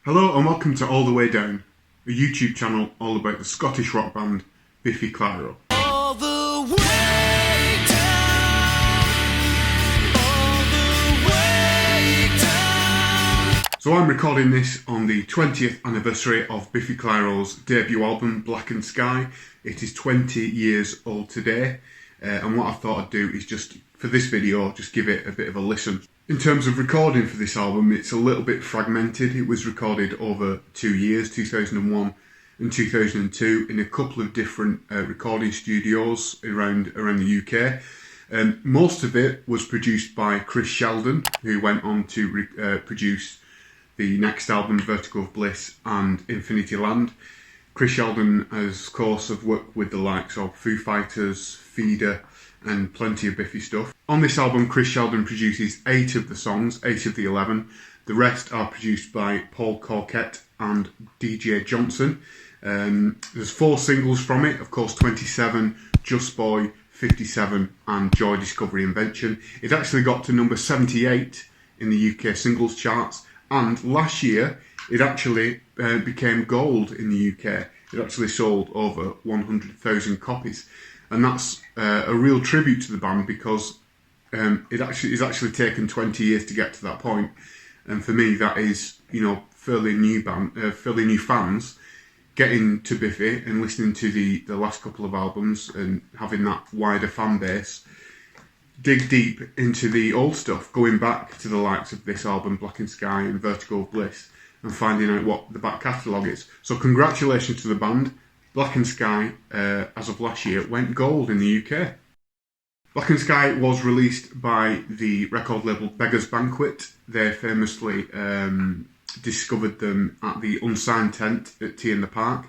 Hello and welcome to All the Way Down, a YouTube channel all about the Scottish rock band Biffy. All the way down, all the way down. So I'm recording this on the 20th anniversary of Biffy Clyro's debut album, Blackened Sky. It is 20 years old today, and what I thought I'd do is just, for this video, just give it a bit of a listen. In terms of recording for this album, it's a little bit fragmented. It was recorded over 2 years, 2001 and 2002, in a couple of different recording studios around the UK. Most of it was produced by Chris Sheldon, who went on to produce the next album, Vertigo of Bliss and Infinity Land. Chris Sheldon has, of course, worked with the likes of Foo Fighters, Feeder, and plenty of Biffy stuff. On this album, Chris Sheldon produces 8 of the songs, 8 of the 11. The rest are produced by Paul Corkett and DJ Johnson. There's 4 singles from it, of course, 27, Just Boy, 57 and Joy Discovery Invention. It actually got to number 78 in the UK singles charts, and last year it actually became gold in the UK. It actually sold over 100,000 copies. And that's a real tribute to the band, because it's actually taken 20 years to get to that point. And for me, that is, fairly new fans getting to Biffy and listening to the last couple of albums and having that wider fan base dig deep into the old stuff, going back to the likes of this album, Blackened Sky and Vertigo of Bliss, and finding out what the back catalogue is. So congratulations to the band. Blackened Sky, as of last year, went gold in the UK. Blackened Sky was released by the record label Beggars Banquet. They famously discovered them at the Unsigned tent at T in the Park.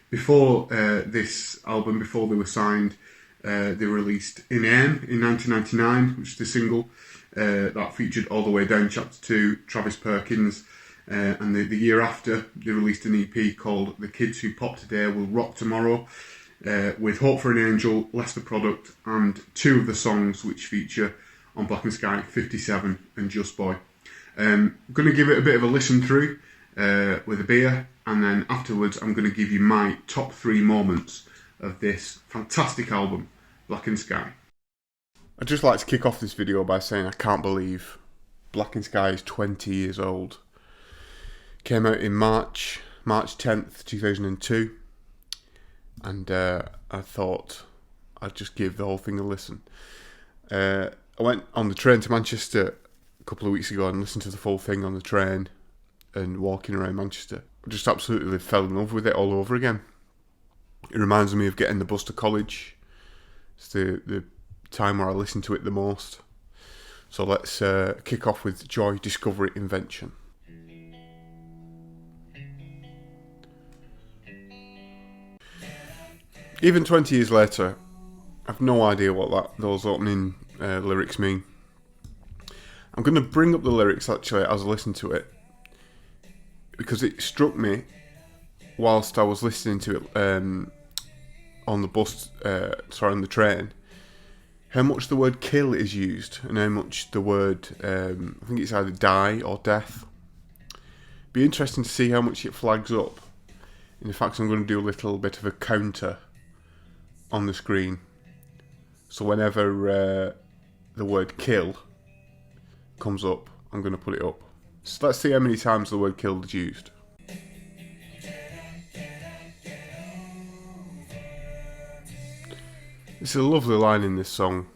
Before this album, before they were signed, they released In Aim in 1999, which is the single that featured All the Way Down Chapter 2, Travis Perkins. And the year after, they released an EP called The Kids Who Pop Today Will Rock Tomorrow, with Hope for an Angel, Less the Product, and 2 of the songs which feature on Blackened Sky, 57 and Just Boy. I'm going to give it a bit of a listen through with a beer, and then afterwards I'm going to give you my top 3 moments of this fantastic album, Blackened Sky. I'd just like to kick off this video by saying I can't believe Blackened Sky is 20 years old. Came out in March 10th, 2002, and I thought I'd just give the whole thing a listen. I went on the train to Manchester a couple of weeks ago and listened to the full thing on the train and walking around Manchester. I just absolutely fell in love with it all over again. It reminds me of getting the bus to college. It's the time where I listen to it the most. So let's kick off with Joy Discovery Invention. Even 20 years later, I've no idea what those opening lyrics mean. I'm going to bring up the lyrics actually as I listen to it, because it struck me whilst I was listening to it on the train, how much the word kill is used and how much the word, I think it's either die or death. Be interesting to see how much it flags up. In fact, I'm going to do a little bit of a counter on the screen, so whenever the word kill comes up, I'm going to put it up. So let's see how many times the word kill is used. It's a lovely line in this song.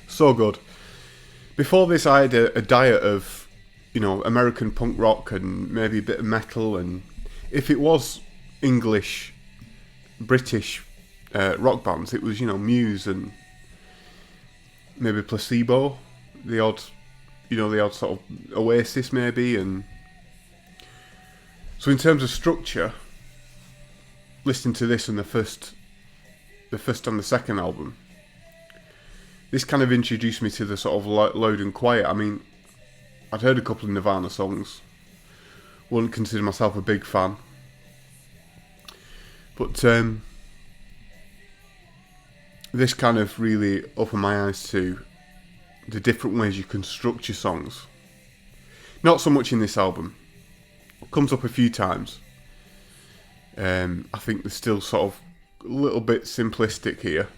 So good. Before this, I had a diet of, American punk rock and maybe a bit of metal, and if it was English, British rock bands, it was, Muse and maybe Placebo, the odd sort of Oasis maybe, and so in terms of structure, listening to this and the first and the second album, this kind of introduced me to the sort of loud and quiet. I mean, I'd heard a couple of Nirvana songs. Wouldn't consider myself a big fan. But this kind of really opened my eyes to the different ways you can structure songs. Not so much in this album. It comes up a few times. I think they're still sort of a little bit simplistic here.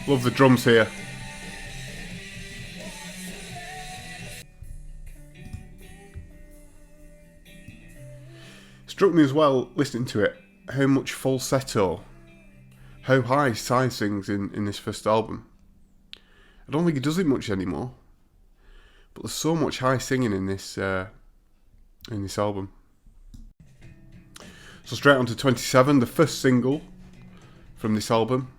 Love the drums here. Struck me as well, listening to it, how much falsetto, how high Psy sings in this first album. I don't think he does it much anymore, but there's so much high singing in this album. So straight on to 27, the first single from this album.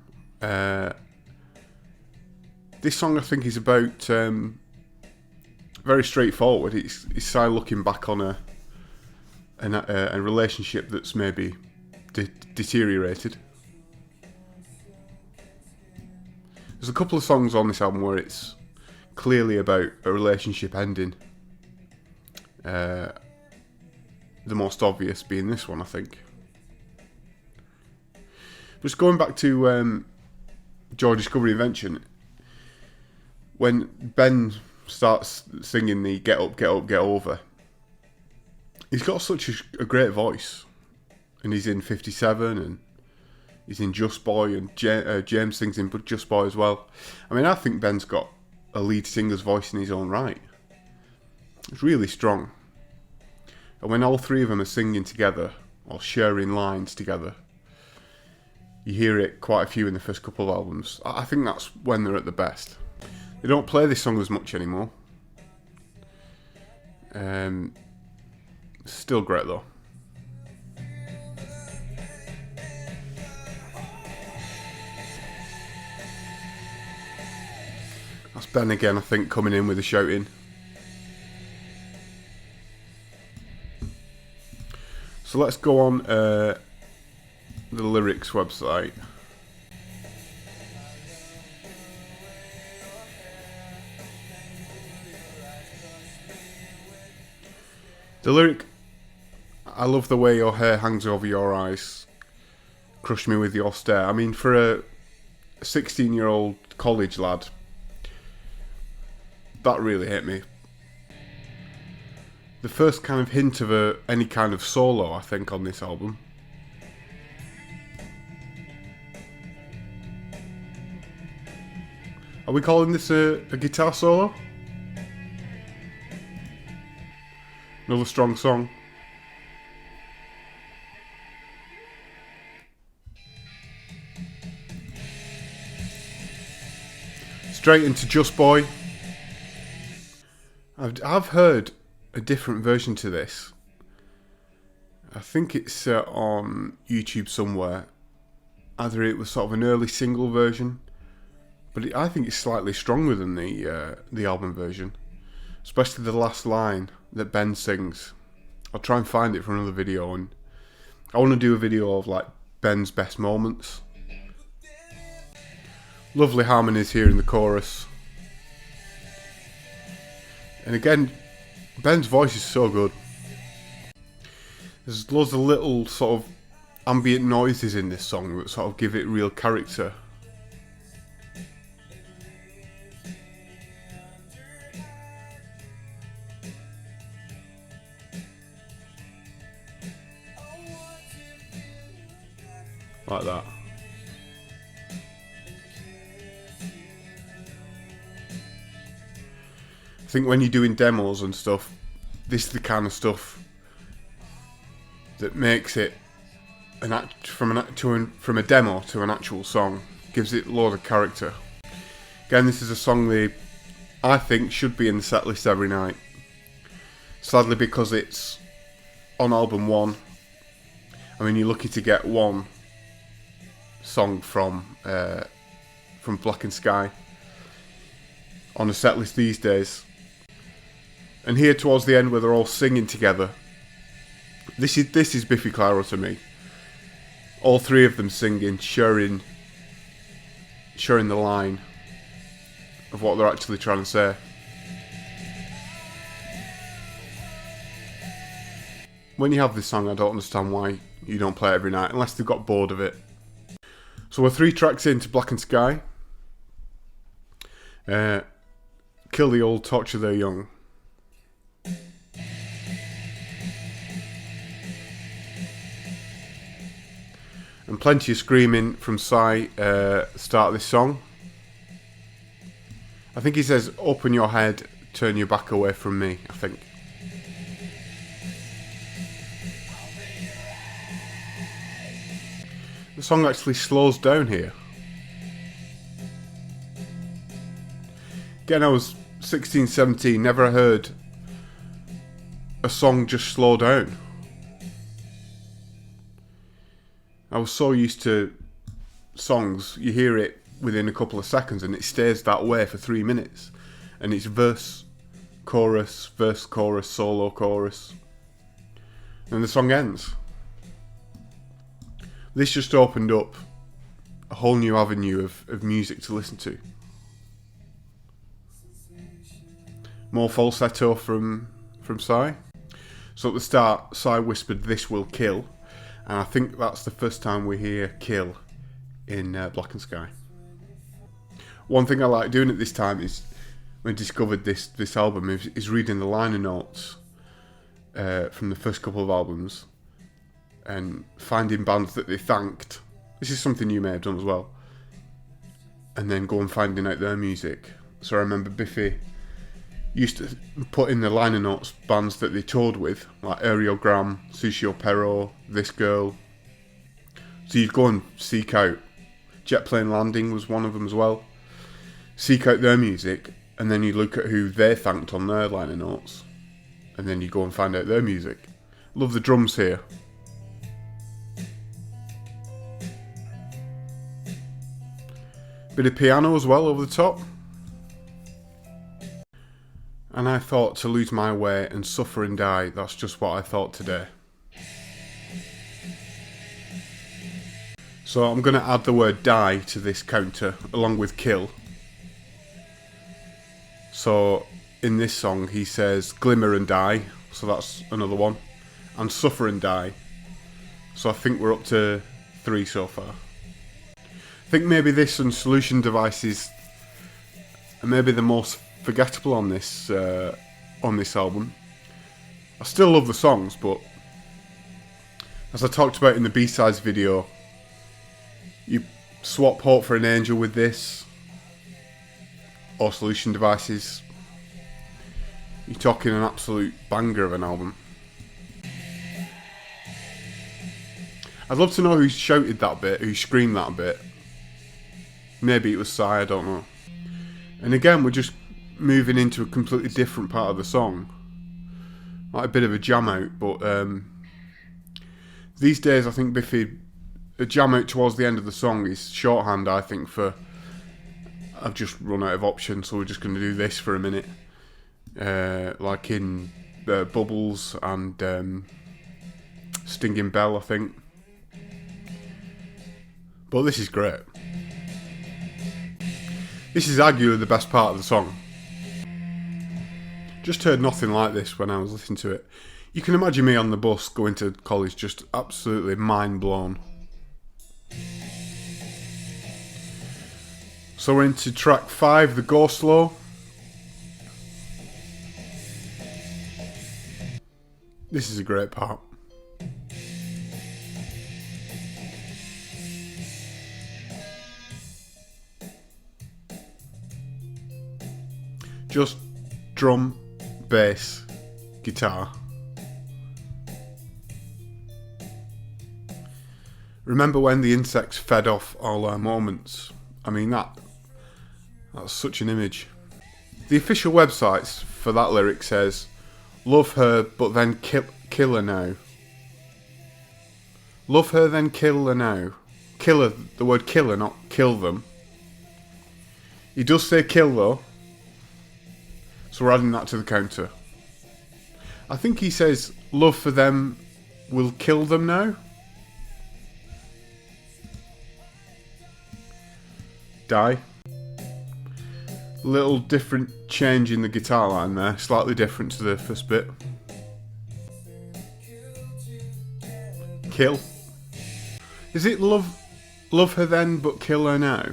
This song I think is about very straightforward. It's Psy looking back on a relationship that's maybe deteriorated. There's a couple of songs on this album where it's clearly about a relationship ending. The most obvious being this one, I think. Just going back to Discovery Invention, when Ben starts singing the "Get Up, Get Up, Get Over," he's got such a great voice, and he's in 57, and he's in Just Boy, and James sings in Just Boy as well. I mean, I think Ben's got a lead singer's voice in his own right. It's really strong. And when all three of them are singing together, or sharing lines together, you hear it quite a few in the first couple of albums. I think that's when they're at the best. They don't play this song as much anymore. Still great though. That's Ben again, I think, coming in with the shouting. So let's go on the lyrics website. The lyric, "I love the way your hair hangs over your eyes, crush me with your stare." I mean, for a 16-year-old college lad, that really hit me. The first kind of hint of any kind of solo, I think, on this album. Are we calling this a guitar solo? Another strong song. Straight into Just Boy. I've heard a different version to this. I think it's on YouTube somewhere. Either it was sort of an early single version, but I think it's slightly stronger than the album version, especially the last line that Ben sings. I'll try and find it for another video, and I want to do a video of like Ben's best moments. Lovely harmonies here in the chorus. And again, Ben's voice is so good. There's loads of little sort of ambient noises in this song that sort of give it real character. Like that. I think when you're doing demos and stuff, this is the kind of stuff that makes it from a demo to an actual song. Gives it a lot of character. Again, this is a song I think should be in the set list every night. Sadly, because it's on album 1. I mean, you're lucky to get one song from Blackened Sky on a set list these days. And here towards the end, where they're all singing together, this is Biffy Clyro to me. All three of them singing, sharing the line of what they're actually trying to say. When you have this song, I don't understand why you don't play it every night, unless they've got bored of it. So we're 3 tracks into Blackened Sky. Kill the old, torture their young. And plenty of screaming from Psy start of this song. I think he says, open your head, turn your back away from me, I think. The song actually slows down here. Again, I was 16, 17, never heard a song just slow down. I was so used to songs, you hear it within a couple of seconds and it stays that way for 3 minutes. And it's verse, chorus, solo, chorus. And the song ends. This just opened up a whole new avenue of music to listen to. More falsetto from Psy. So at the start, Psy whispered, "This will kill." And I think that's the first time we hear kill in Blackened Sky. One thing I like doing at this time is, when I discovered this album, is reading the liner notes from the first couple of albums and finding bands that they thanked. This is something you may have done as well. And then go and finding out their music. So I remember Biffy used to put in the liner notes bands that they toured with, like Aerogram, Sushi Pero, This Girl. So you'd go and seek out. Jet Plane Landing was one of them as well. Seek out their music, and then you look at who they thanked on their liner notes, and then you go and find out their music. Love the drums here. Bit of piano as well over the top. And I thought, to lose my way and suffer and die, that's just what I thought today. So I'm going to add the word die to this counter, along with kill. So in this song he says glimmer and die, so that's another one. And suffer and die. So I think we're up to 3 so far. I think maybe this and Solution Devices are maybe the most forgettable on this album. I still love the songs, but as I talked about in the B-sides video, you swap Hope for an Angel with this, or Solution Devices, you're talking an absolute banger of an album. I'd love to know who shouted that bit, who screamed that bit. Maybe it was Psy, I don't know. And again, we're just moving into a completely different part of the song. Like a bit of a jam out, but these days I think Biffy, a jam out towards the end of the song is shorthand, I think, for I've just run out of options, so we're just going to do this for a minute. Like in Bubbles and Stinging Bell, I think. But this is great. This is arguably the best part of the song. Just heard nothing like this when I was listening to it. You can imagine me on the bus going to college just absolutely mind blown. So we're into track 5, the Go Slow. This is a great part. Just drum, bass, guitar. Remember when the insects fed off all our moments? I mean, that's such an image. The official website for that lyric says, love her, but then kill her now. Love her, then kill her now. Kill her, the word kill her, not kill them. He does say kill though. So we're adding that to the counter. I think he says, love for them will kill them now. Die. Little different change in the guitar line there. Slightly different to the first bit. Kill. Is it love Love her then, but kill her now.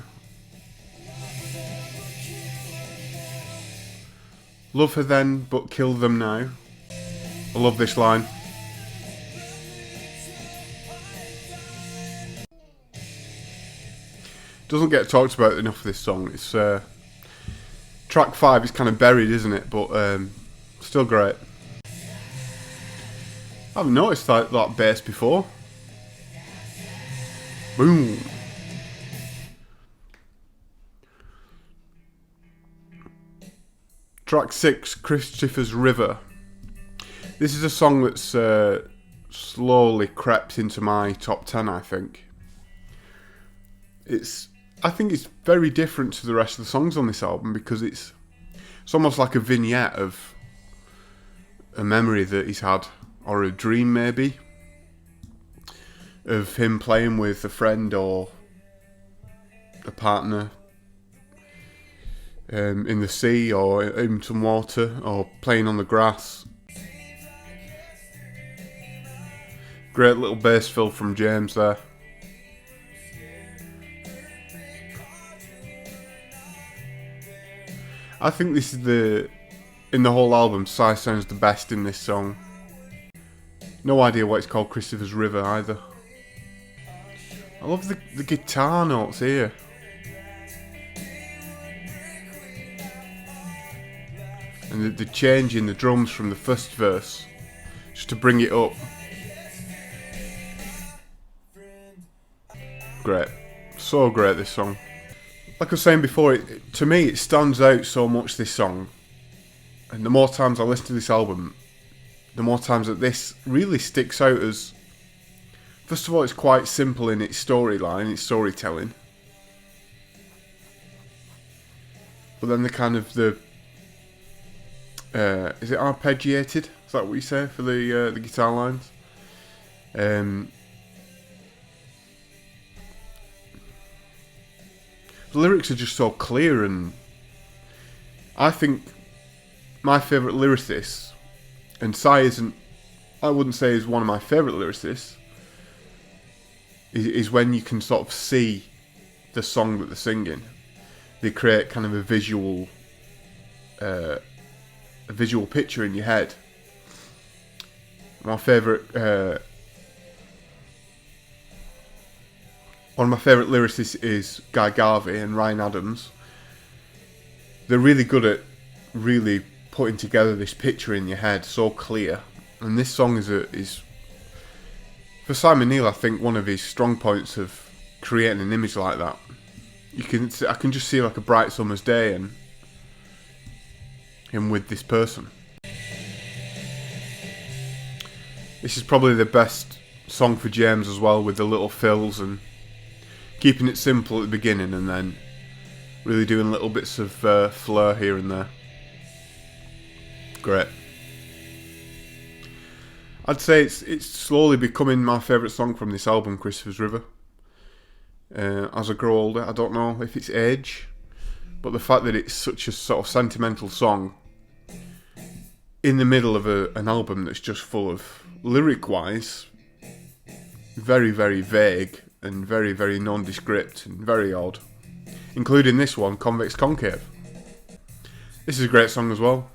Love her then, but kill them now. I love this line. Doesn't get talked about enough, this song. It's track 5 is kind of buried, isn't it? But still great. I haven't noticed that bass before. Boom. Track 6, Christopher's River. This is a song that's slowly crept into my top 10, I think. I think it's very different to the rest of the songs on this album because it's almost like a vignette of a memory that he's had, or a dream maybe, of him playing with a friend or a partner in the sea or in some water or playing on the grass. Great little bass fill from James there. I think this is in the whole album, Psy sounds the best in this song. No idea why it's called Christopher's River either. I love the guitar notes here. And the change in the drums from the first verse, just to bring it up. Great. So great, this song. Like I was saying before, to me it stands out so much, this song. And the more times I listen to this album, the more times that this really sticks out as... First of all, it's quite simple in its storyline, its storytelling. But then is it arpeggiated? Is that what you say for the guitar lines? The lyrics are just so clear, and I think my favourite lyricist, and Psy I wouldn't say is one of my favourite lyricists, is when you can sort of see the song that they're singing. They create kind of a visual picture in your head. One of my favourite lyricists is Guy Garvey and Ryan Adams. They're really good at really putting together this picture in your head, so clear. And this song is for Simon Neil, I think, one of his strong points of creating an image like that. I can just see like a bright summer's day and him with this person. This is probably the best song for James as well, with the little fills and keeping it simple at the beginning and then really doing little bits of flair here and there. Great. I'd say it's slowly becoming my favourite song from this album, Christopher's River. As I grow older, I don't know if it's age, but the fact that it's such a sort of sentimental song in the middle of an album that's just full of, lyric-wise, very, very vague and very, very nondescript and very odd, including this one, Convex Concave. This is a great song as well.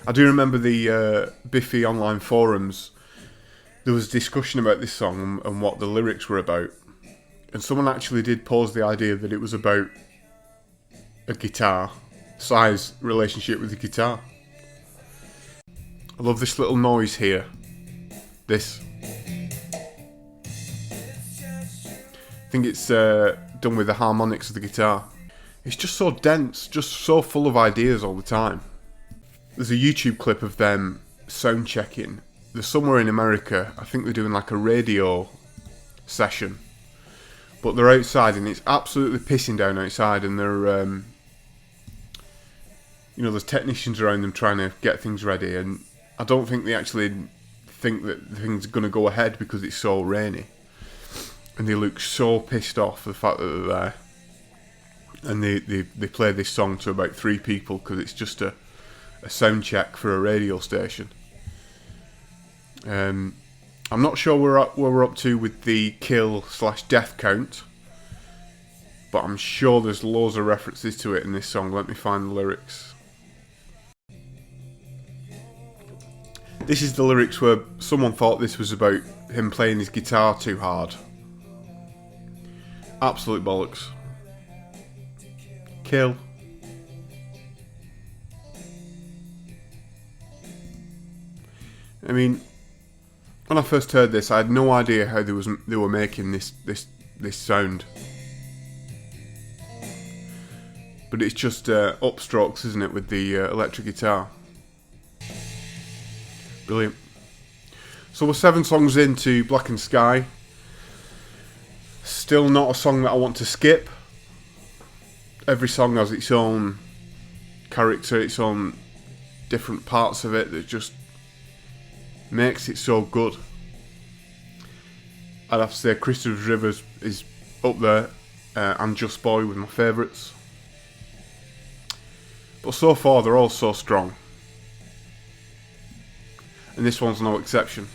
I do remember the Biffy online forums, there was discussion about this song and what the lyrics were about, and someone actually did pose the idea that it was about a guitar, Psy's relationship with the guitar. I love this little noise here. This. I think it's done with the harmonics of the guitar. It's just so dense, just so full of ideas all the time. There's a YouTube clip of them sound checking. They're somewhere in America. I think they're doing like a radio session. But they're outside and it's absolutely pissing down outside, and they're there's technicians around them trying to get things ready, and I don't think they actually think that the thing's going to go ahead because it's so rainy. And they look so pissed off the fact that they're there. And they play this song to about 3 people because it's just a sound check for a radio station. I'm not sure where we're up to with the kill/death count, but I'm sure there's loads of references to it in this song. Let me find the lyrics. This is the lyrics where someone thought this was about him playing his guitar too hard. Absolute bollocks. Kill. I mean, when I first heard this, I had no idea how they were making this sound. But it's just upstrokes, isn't it, with the electric guitar. Brilliant. So we're 7 songs into Blackened Sky. Still not a song that I want to skip. Every song has its own character, its own different parts of it that just makes it so good. I'd have to say Christopher's Rivers is up there, and Just Boy with my favourites. But so far they're all so strong. And this one's no exception.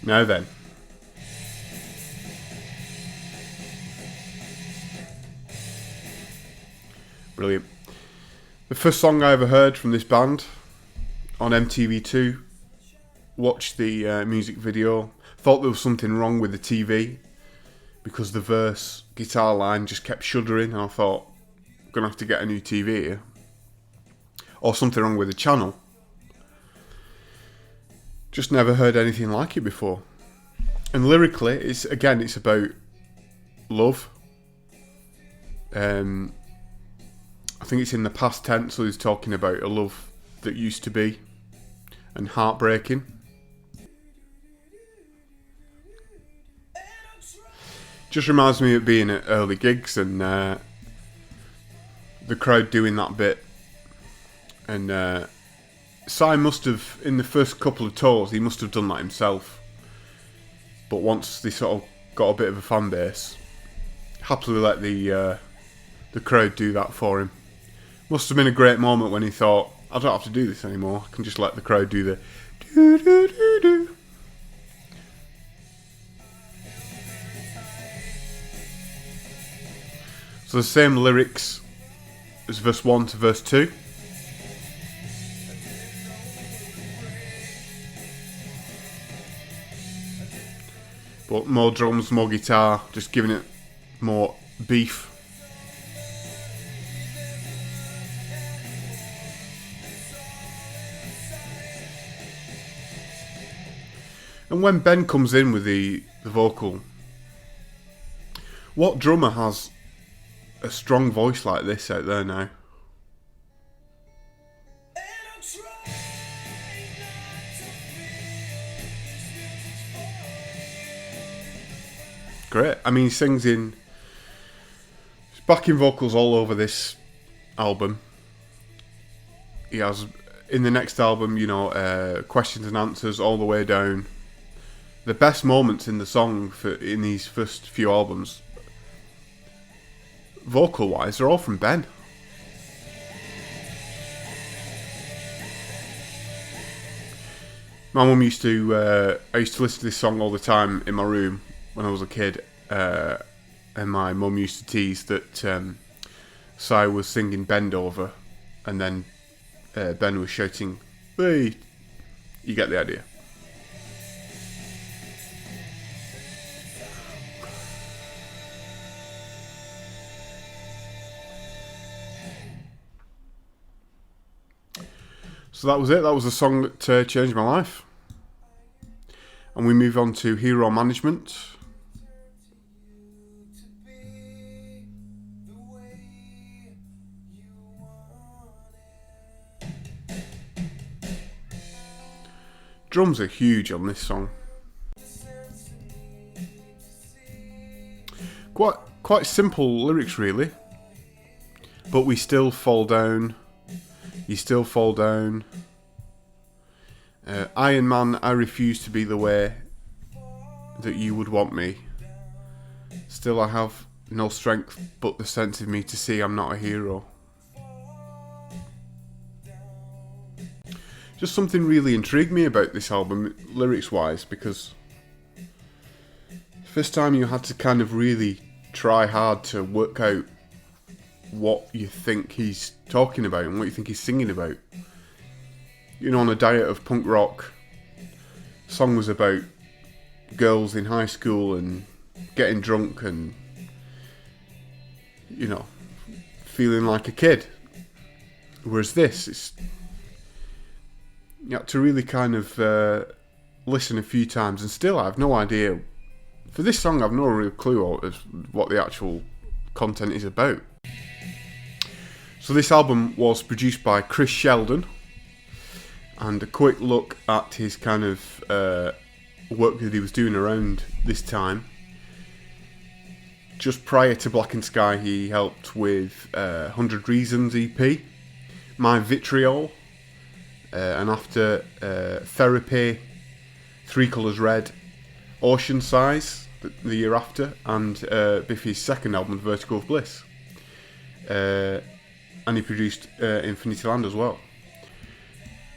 Now then. Brilliant. The first song I ever heard from this band on MTV2. Watched the music video. Thought there was something wrong with the TV because the verse guitar line just kept shuddering, and I thought, I'm going to have to get a new TV here. Or something wrong with the channel. Just never heard anything like it before. And lyrically, it's about love. I think it's in the past tense, so he's talking about a love that used to be and heartbreaking. Just reminds me of being at early gigs and the crowd doing that bit. And Si must have, in the first couple of tours, he must have done that himself. But once they sort of got a bit of a fan base, happily let the crowd do that for him. Must have been a great moment when he thought, I don't have to do this anymore. I can just let the crowd do the do do do do. So the same lyrics as verse 1 to verse 2. But more drums, more guitar, just giving it more beef. And when Ben comes in with the vocal, what drummer has a strong voice like this out there now? Great. I mean, he sings in backing vocals all over this album. He has, in the next album, questions and answers all the way down. The best moments in the song in these first few albums, vocal-wise, are all from Ben. My mum used to, I used to listen to this song all the time in my room when I was a kid, and my mum used to tease that Si was singing Bend Over, and then Ben was shouting, "Hey!" You get the idea. So that was it. That was the song that changed my life. And we move on to Hero Management. Drums are huge on this song. Quite simple lyrics, really. But we still fall down. You still fall down. Iron Man, I refuse to be the way that you would want me. Still I have no strength but the sense of me to see I'm not a hero. Just something really intrigued me about this album, lyrics-wise, because first time you had to kind of really try hard to work out what you think he's talking about and what you think he's singing about. You know, on a diet of punk rock, the song was about girls in high school and getting drunk and, you know, feeling like a kid. Whereas this, it's, you had to really kind of listen a few times, and still I have no idea. For this song, I've no real clue what the actual content is about. So this album was produced by Chris Sheldon, and a quick look at his kind of work that he was doing around this time. Just prior to Blackened Sky, he helped with 100 Reasons EP, My Vitriol, and after Therapy, Three Colours Red, Ocean Size, the year after, and Biffy's second album, Vertigo of Bliss. And he produced Infinity Land as well.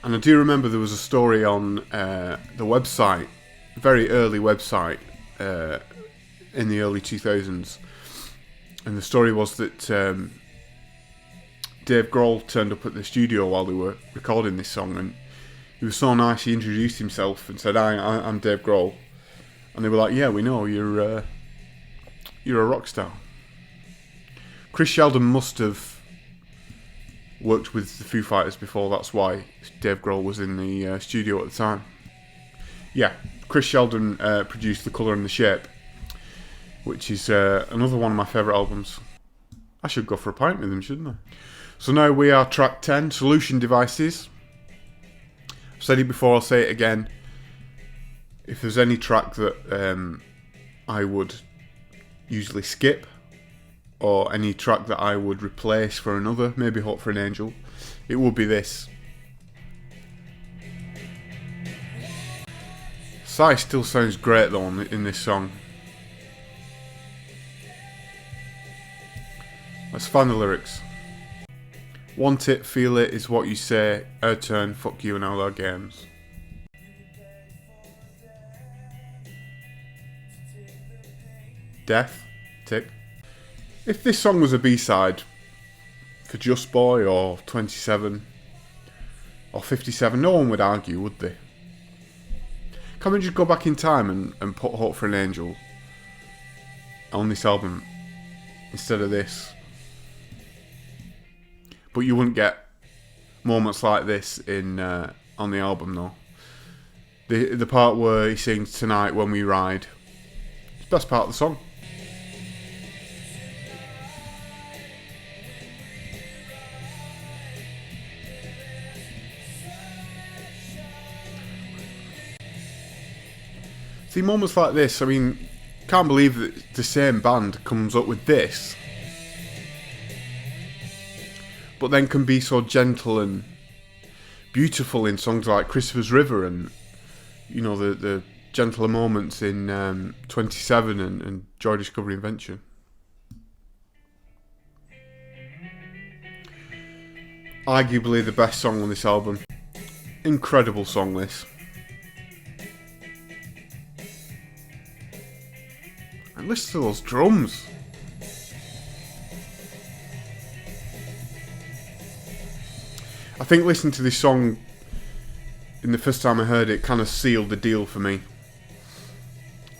And I do remember there was a story on the website, very early website, in the early 2000s. And the story was that Dave Grohl turned up at the studio while they were recording this song, and he was so nice, he introduced himself and said, I'm Dave Grohl. And they were like, yeah, we know, you're a rock star. Chris Sheldon must have worked with the Foo Fighters before, that's why Dave Grohl was in the studio at the time. Yeah, Chris Sheldon produced The Colour and the Shape, which is another one of my favourite albums. I should go for a pint with him, shouldn't I? So now we are track 10, Solution Devices. I've said it before, I'll say it again. If there's any track that I would usually skip, or any track that I would replace for another, maybe Hope for an Angel, it would be this. Psy still sounds great though in this song. Let's find the lyrics. Want it, feel it, is what you say. Our turn, fuck you and all our games. Death, tick. If this song was a B-side for Just Boy or 27 or 57, no one would argue, would they? Can't we just go back in time and put Hope for an Angel on this album instead of this? But you wouldn't get moments like this in on the album though. The part where he sings Tonight When We Ride, it's the best part of the song. See, moments like this, I mean, can't believe that the same band comes up with this, but then can be so gentle and beautiful in songs like Christopher's River, and you know, the gentler moments in 27 and Joy Discovery Invention. Arguably the best song on this album. Incredible song this. And listen to those drums. I think listening to this song in the first time I heard it kind of sealed the deal for me.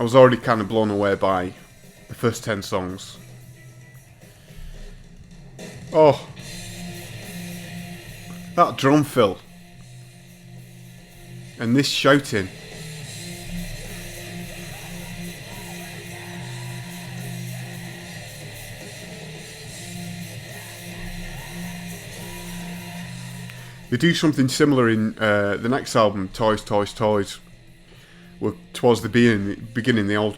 I was already kind of blown away by the first 10 songs. Oh, that drum fill and this shouting. They do something similar in the next album, Toys, Toys, Toys, where towards the beginning they all...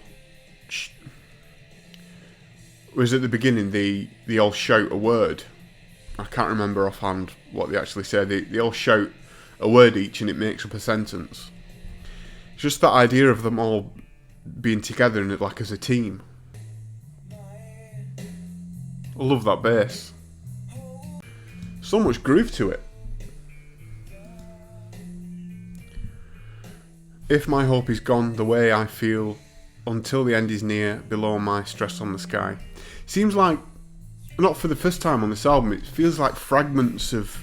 Was at the beginning they all shout a word. I can't remember offhand what they actually say. They all shout a word each and it makes up a sentence. It's just that idea of them all being together and like as a team. I love that bass. So much groove to it. If my hope is gone, the way I feel, until the end is near, below my stress on the sky. Seems like, not for the first time on this album, it feels like fragments of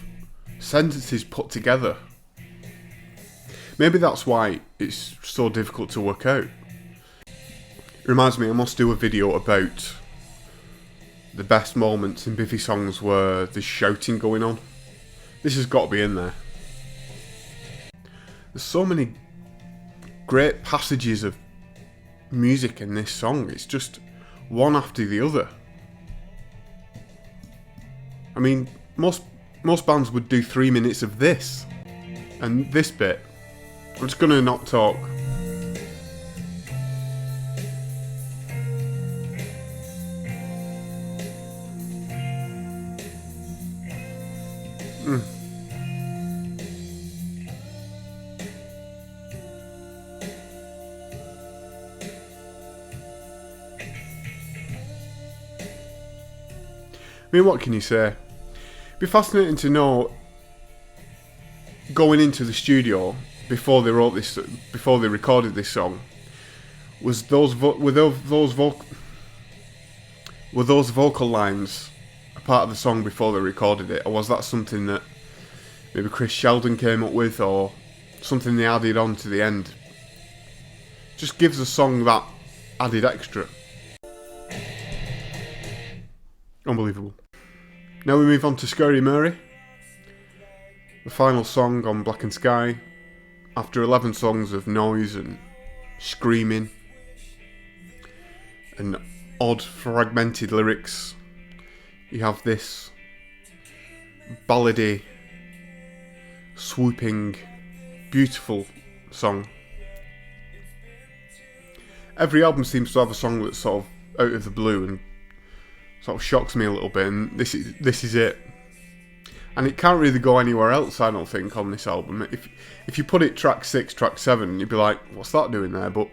sentences put together. Maybe that's why it's so difficult to work out. It reminds me, I must do a video about the best moments in Biffy songs where there's shouting going on. This has got to be in there. There's so many great passages of music in this song. It's just one after the other. I mean, most bands would do 3 minutes of this. And this bit, I'm just gonna not talk. I mean, what can you say? It'd be fascinating to know, going into the studio before they recorded this song, were those vocal lines a part of the song before they recorded it, or was that something that maybe Chris Sheldon came up with, or something they added on to the end? Just gives the song that added extra. Unbelievable. Now we move on to Scary Mary, the final song on Blackened Sky. After 11 songs of noise and screaming and odd fragmented lyrics, you have this ballady, swooping, beautiful song. Every album seems to have a song that's sort of out of the blue and sort of shocks me a little bit, and this is it. And it can't really go anywhere else, I don't think, on this album. If you put it track 6, track 7, you'd be like, what's that doing there? But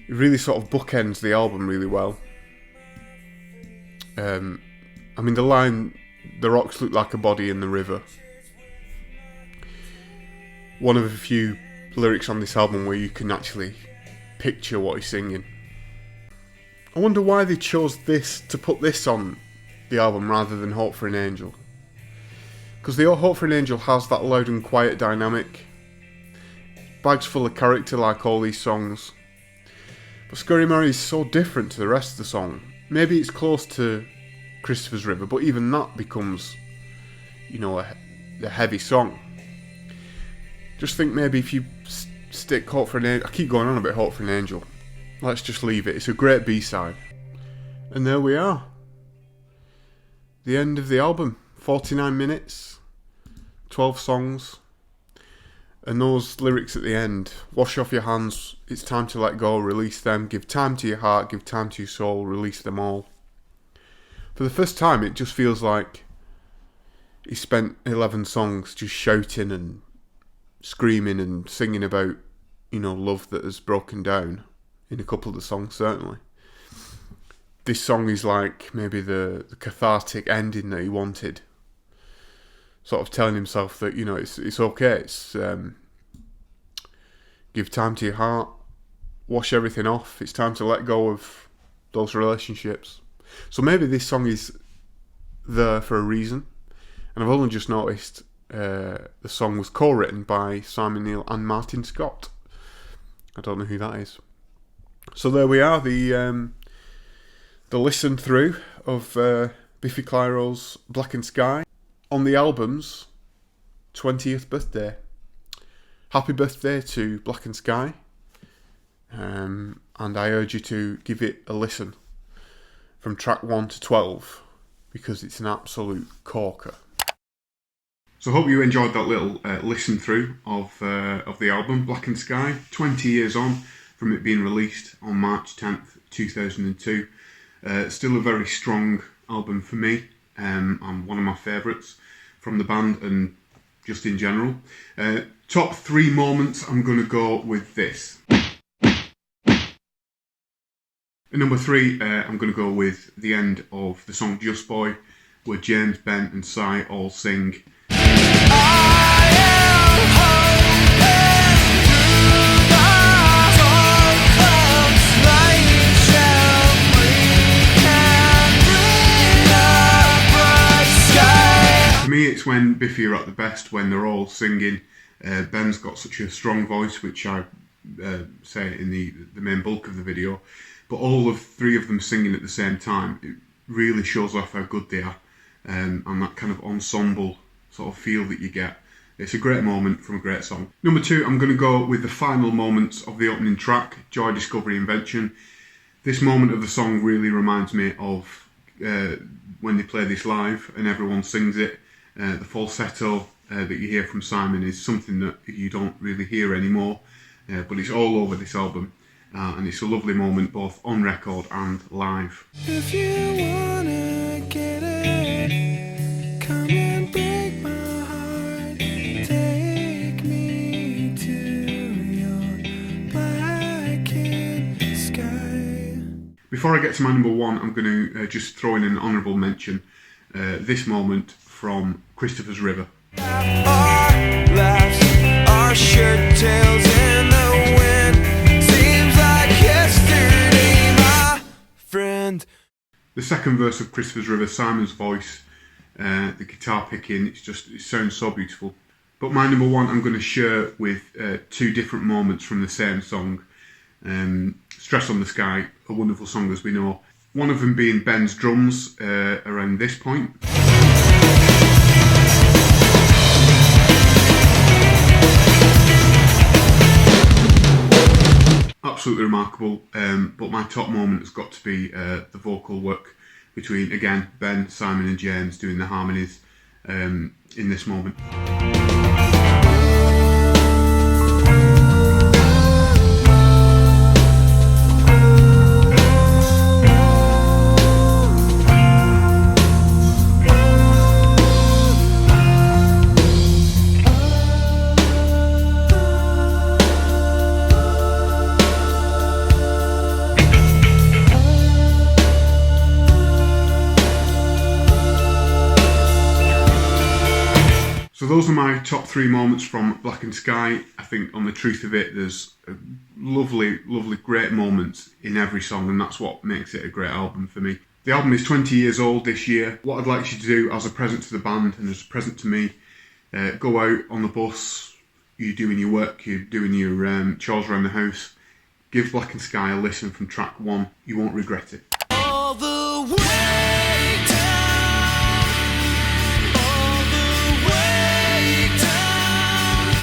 it really sort of bookends the album really well. I mean, the line, "The rocks look like a body in the river," one of a few lyrics on this album where you can actually picture what he's singing. I wonder why they chose to put this on the album rather than Hope for an Angel. Because the Hope for an Angel has that loud and quiet dynamic. Bags full of character like all these songs. But Scary Mary is so different to the rest of the song. Maybe it's close to Christopher's River, but even that becomes, a heavy song. Just think maybe if you stick Hope for an Angel... I keep going on about Hope for an Angel. Let's just leave it. It's a great B-side. And there we are. The end of the album. 49 minutes. 12 songs. And those lyrics at the end. Wash off your hands. It's time to let go. Release them. Give time to your heart. Give time to your soul. Release them all. For the first time, it just feels like he spent 11 songs just shouting and screaming and singing about, love that has broken down. In a couple of the songs, certainly. This song is like maybe the cathartic ending that he wanted. Sort of telling himself that, it's okay. It's give time to your heart. Wash everything off. It's time to let go of those relationships. So maybe this song is there for a reason. And I've only just noticed the song was co-written by Simon Neil and Martin Scott. I don't know who that is. So there we are, the listen through of Biffy Clyro's Blackened Sky on the album's 20th birthday. Happy birthday to Blackened Sky, and I urge you to give it a listen from track 1 to 12 because it's an absolute corker. So I hope you enjoyed that little listen through of the album Blackened Sky, 20 years on from it being released on March 10th, 2002. Still a very strong album for me, and one of my favourites from the band and just in general. Top 3 moments, I'm going to go with this. At number 3, I'm going to go with the end of the song Just Boy, where James, Ben and Si all sing. For me, it's when Biffy are at the best, when they're all singing. Ben's got such a strong voice, which I say in the main bulk of the video, but all of 3 of them singing at the same time, it really shows off how good they are, and that kind of ensemble sort of feel that you get. It's a great moment from a great song. Number 2, I'm going to go with the final moments of the opening track, Joy, Discovery, Invention. This moment of the song really reminds me of when they play this live and everyone sings it. The falsetto that you hear from Simon is something that you don't really hear anymore, but it's all over this album, and it's a lovely moment both on record and live. If you wanna get it, come and break my heart. Take me to your blackened sky. Before I get to my number 1, I'm going to just throw in an honourable mention. This moment from Christopher's River. Our laughs, our shirt tails in the wind. Seems like yesterday, my friend. The second verse of Christopher's River, Simon's voice, the guitar picking, it sounds so beautiful. But my number 1, I'm going to share with 2 different moments from the same song. Stress on the Sky, a wonderful song as we know. One of them being Ben's drums around this point. Absolutely remarkable, but my top moment has got to be the vocal work between, again, Ben, Simon and James doing the harmonies in this moment. So those are my top 3 moments from Blackened Sky. I think on the truth of it, there's lovely, lovely, great moments in every song, and that's what makes it a great album for me. The album is 20 years old this year. What I'd like you to do as a present to the band and as a present to me, go out on the bus, you're doing your work, you're doing your chores around the house, give Blackened Sky a listen from track 1. You won't regret it.